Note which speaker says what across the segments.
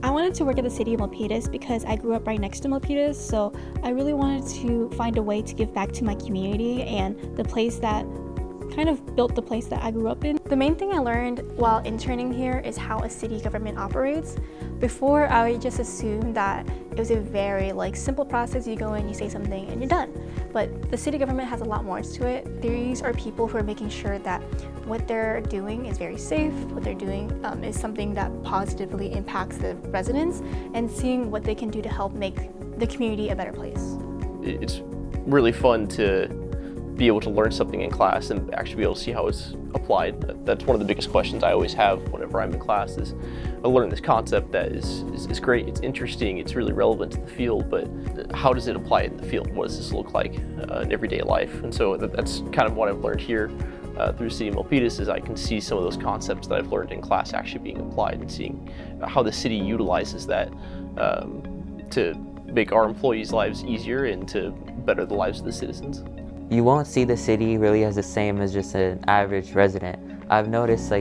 Speaker 1: I wanted to work at the city of Milpitas because I grew up right next to Milpitas, so I really wanted to find a way to give back to my community and the place that kind of built the place that I grew up in. The main thing I learned while interning here is how a city government operates. Before, I just assumed that it was a very simple process. You go in, you say something, and you're done. But the city government has a lot more to it. These are people who are making sure that what they're doing is very safe, what they're doing is something that positively impacts the residents, and seeing what they can do to help make the community a better place.
Speaker 2: It's really fun to be able to learn something in class and actually be able to see how it's applied. That's one of the biggest questions I always have whenever I'm in class is I learn this concept that is great, it's interesting, it's really relevant to the field, but how does it apply in the field? What does this look like in everyday life? And so that's kind of what I've learned here through City of Milpitas is I can see some of those concepts that I've learned in class actually being applied and seeing how the city utilizes that to make our employees' lives easier and to better the lives of the citizens.
Speaker 3: You won't see the city really as the same as just an average resident. I've noticed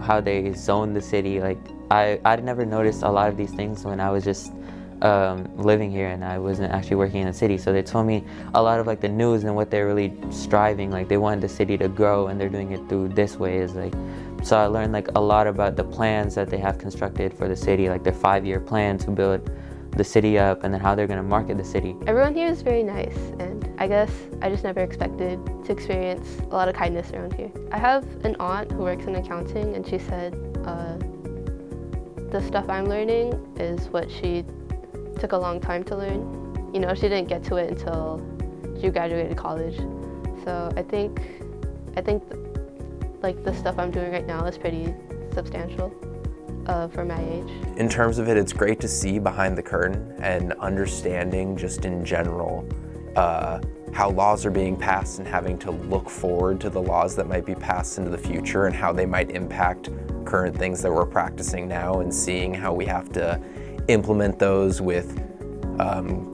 Speaker 3: how they zone the city. I'd never noticed a lot of these things when I was just living here and I wasn't actually working in the city. So they told me a lot of the news and what they're really striving. They want the city to grow and they're doing it through this way. So I learned a lot about the plans that they have constructed for the city, their 5-year plan to build the city up and then how they're going to market the city.
Speaker 4: Everyone here is very nice, and I guess I just never expected to experience a lot of kindness around here. I have an aunt who works in accounting, and she said the stuff I'm learning is what she took a long time to learn. You know, she didn't get to it until she graduated college. So I think the stuff I'm doing right now is pretty substantial for my age.
Speaker 5: In terms of it, it's great to see behind the curtain and understanding just in general how laws are being passed and having to look forward to the laws that might be passed into the future and how they might impact current things that we're practicing now, and seeing how we have to implement those with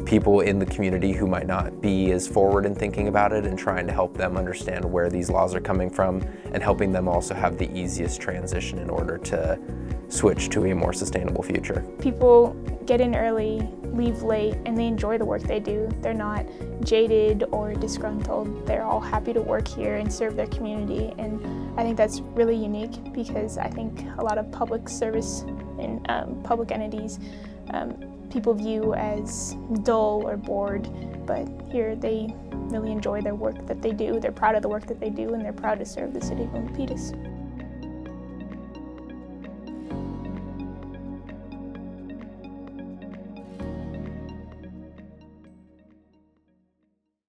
Speaker 5: people in the community who might not be as forward in thinking about it, and trying to help them understand where these laws are coming from and helping them also have the easiest transition in order to switch to a more sustainable future.
Speaker 6: People get in early, leave late, and they enjoy the work they do. They're not jaded or disgruntled. They're all happy to work here and serve their community, and I think that's really unique because I think a lot of public service and public entities people view as dull or bored, but here they really enjoy their work that they do. They're proud of the work that they do, and they're proud to serve the city of Milpitas.